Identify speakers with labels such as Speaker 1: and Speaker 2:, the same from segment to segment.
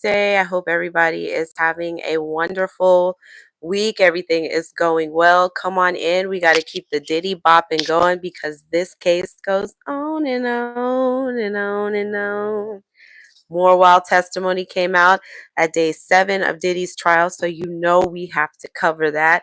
Speaker 1: Tuesday. I hope everybody is having a wonderful week. Everything is going well. Come on in. We got to keep the Diddy bopping going because this case goes on and on and on and on. More wild testimony came out at day 7 of Diddy's trial, so you know we have to cover that.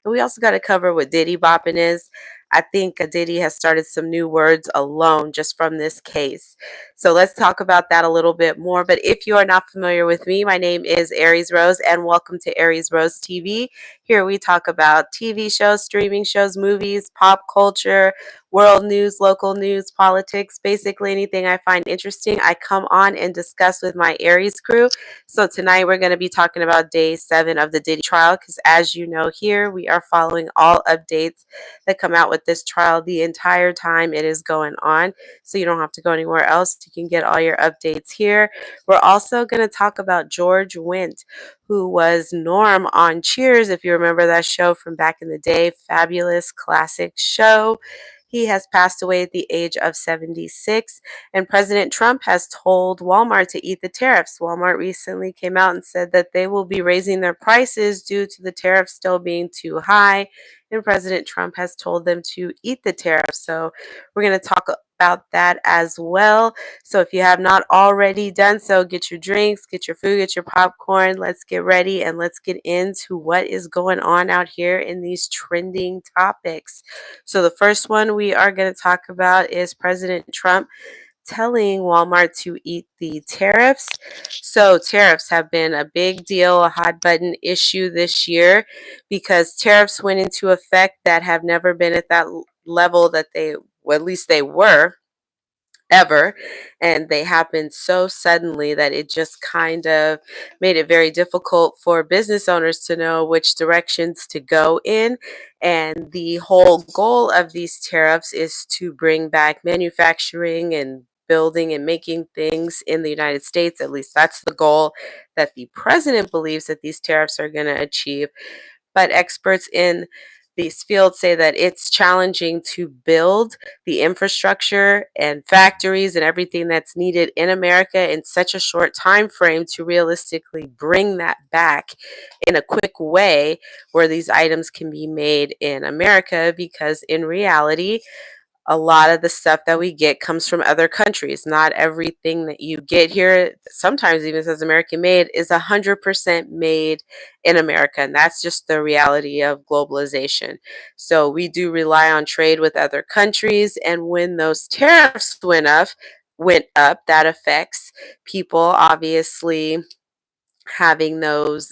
Speaker 1: And we also got to cover what Diddy bopping is. I think Diddy has started some new words alone just from this case. So let's talk about that a little bit more. But if you are not familiar with me, my name is Aries Rose, and welcome to Aries Rose TV. Here we talk about TV shows, streaming shows, movies, pop culture, world news, local news, politics, basically anything I find interesting, I come on and discuss with my Aries crew. So tonight we're going to be talking about day 7 of the Diddy trial because as you know here, we are following all updates that come out with this trial the entire time it is going on. So you don't have to go anywhere else. You can get all your updates here. We're also going to talk about George Wendt, who was Norm on Cheers, if you remember that show from back in the day. Fabulous classic show. He has passed away at the age of 76. And President Trump has told Walmart to eat the tariffs. Walmart recently came out and said that they will be raising their prices due to the tariffs still being too high. And President Trump has told them to eat the tariffs. So we're going to talk about that as well. So if you have not already done so, get your drinks, get your food, get your popcorn. Let's get ready and let's get into what is going on out here in these trending topics. So the first one we are going to talk about is President Trump telling Walmart to eat the tariffs. So tariffs have been a big deal, a hot button issue this year because tariffs went into effect that have never been at that level that well, at least they were ever, and they happened so suddenly that it just kind of made it very difficult for business owners to know which directions to go in. And the whole goal of these tariffs is to bring back manufacturing and building and making things in the United States. At least that's the goal that the president believes that these tariffs are going to achieve. But experts in these fields say that it's challenging to build the infrastructure and factories and everything that's needed in America in such a short time frame to realistically bring that back in a quick way where these items can be made in America, because in reality a lot of the stuff that we get comes from other countries. Not everything that you get here, sometimes even says American made, is 100% made in America. And that's just the reality of globalization. So we do rely on trade with other countries. And when those tariffs went up, that affects people obviously having those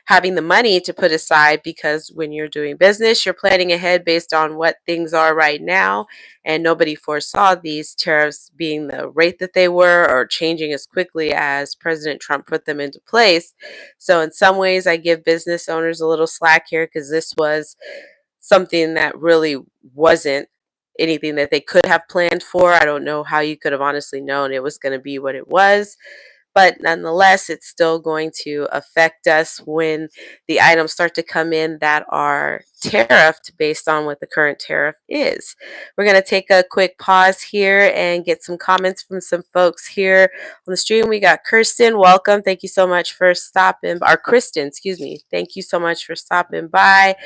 Speaker 1: having the money to put aside, because when you're doing business you're planning ahead based on what things are right now, and nobody foresaw these tariffs being the rate that they were or changing as quickly as President Trump put them into place. So in some ways I give business owners a little slack here, because this was something that really wasn't anything that they could have planned for. I don't know how you could have honestly known it was going to be what it was, but nonetheless, it's still going to affect us when the items start to come in that are tariffed based on what the current tariff is. We're going to take a quick pause here and get some comments from some folks here on the stream. We got Kirsten, welcome. Thank you so much for stopping, or Kristen, excuse me. Thank you so much for stopping by.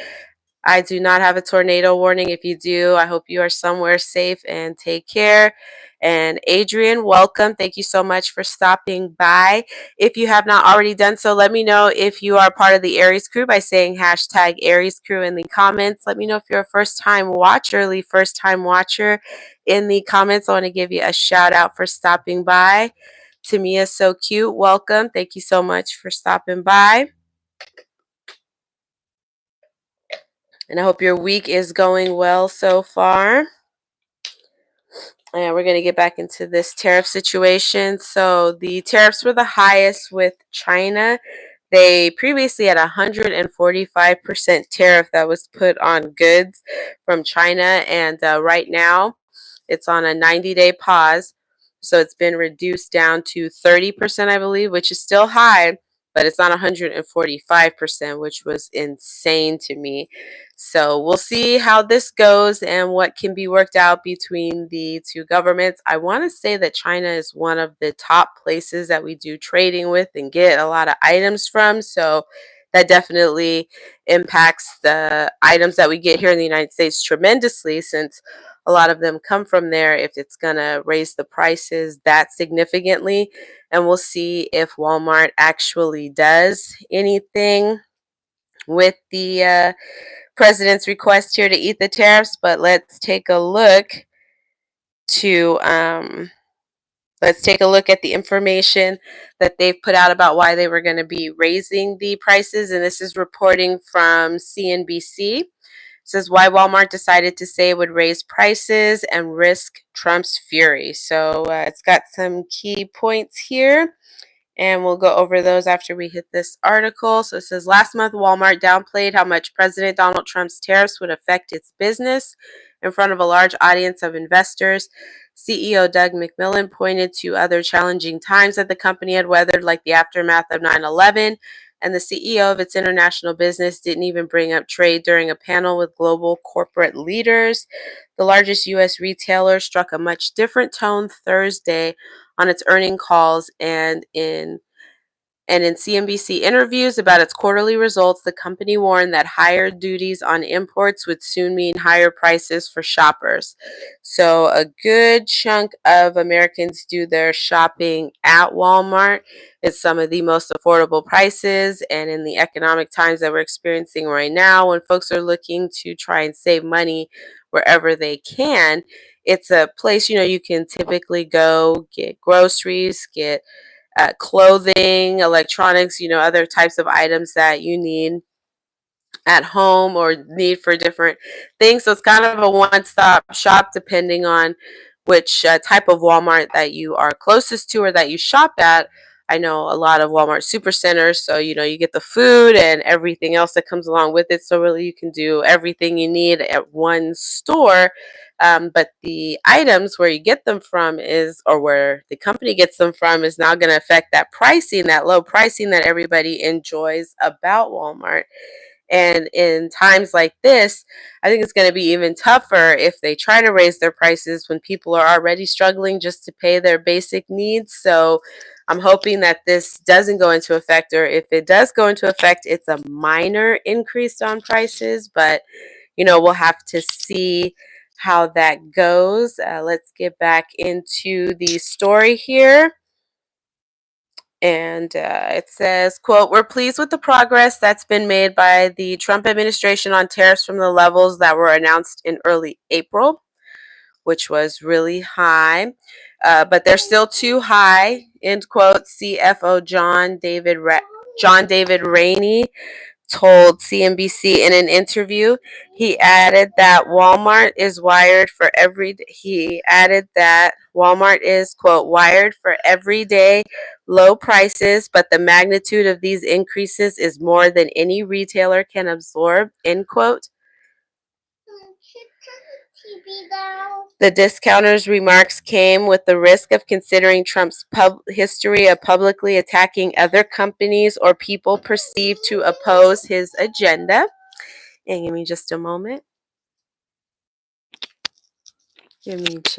Speaker 1: I do not have a tornado warning. If you do, I hope you are somewhere safe and take care. And Adrian, welcome. Thank you so much for stopping by. If you have not already done so, let me know if you are part of the Aries crew by saying hashtag Aries crew in the comments. Let me know if you're a first-time watcher, leave first-time watcher in the comments. I want to give you a shout out for stopping by. Tamia, so cute. Welcome. Thank you so much for stopping by. And I hope your week is going well so far. And we're going to get back into this tariff situation. So the tariffs were the highest with China. They previously had 145% tariff that was put on goods from China. And right now it's on a 90-day pause. So it's been reduced down to 30%, I believe, which is still high, but it's not 145%, which was insane to me. So we'll see how this goes and what can be worked out between the two governments. I want to say that China is one of the top places that we do trading with and get a lot of items from. So that definitely impacts the items that we get here in the United States tremendously, since a lot of them come from there, if it's going to raise the prices that significantly. And we'll see if Walmart actually does anything with the president's request here to eat the tariffs. But to let's take a look at the information that they've put out about why they were going to be raising the prices. And this is reporting from CNBC. It says why Walmart decided to say it would raise prices and risk Trump's fury. So it's got some key points here, and we'll go over those after we hit this article. So it says last month, Walmart downplayed how much President Donald Trump's tariffs would affect its business in front of a large audience of investors. CEO Doug McMillon pointed to other challenging times that the company had weathered, like the aftermath of 9/11, and the CEO of its international business didn't even bring up trade during a panel with global corporate leaders. The largest U.S. retailer struck a much different tone Thursday on its earnings calls and in CNBC interviews about its quarterly results. The company warned that higher duties on imports would soon mean higher prices for shoppers. So a good chunk of Americans do their shopping at Walmart. It's some of the most affordable prices, and in the economic times that we're experiencing right now, when folks are looking to try and save money wherever they can, it's a place, you can typically go get groceries, get clothing, electronics, other types of items that you need at home or need for different things. So it's kind of a one-stop shop depending on which type of Walmart that you are closest to or that you shop at. I know a lot of Walmart supercenters, so you get the food and everything else that comes along with it. So really, you can do everything you need at one store. But the items where you get them from or where the company gets them from, is now going to affect that pricing, that low pricing that everybody enjoys about Walmart. And in times like this, I think it's going to be even tougher if they try to raise their prices when people are already struggling just to pay their basic needs. So I'm hoping that this doesn't go into effect, or if it does go into effect, it's a minor increase on prices. But, we'll have to see how that goes. Let's get back into the story here. And it says, quote, "We're pleased with the progress that's been made by the Trump administration on tariffs from the levels that were announced in early April," which was really high, "but they're still too high," end quote. CFO John David Rainey told CNBC in an interview. He added that Walmart is quote, "wired for everyday low prices, but the magnitude of these increases is more than any retailer can absorb," end quote. The discounter's remarks came with the risk of considering Trump's history of publicly attacking other companies or people perceived to oppose his agenda. And give me just a moment. Give me just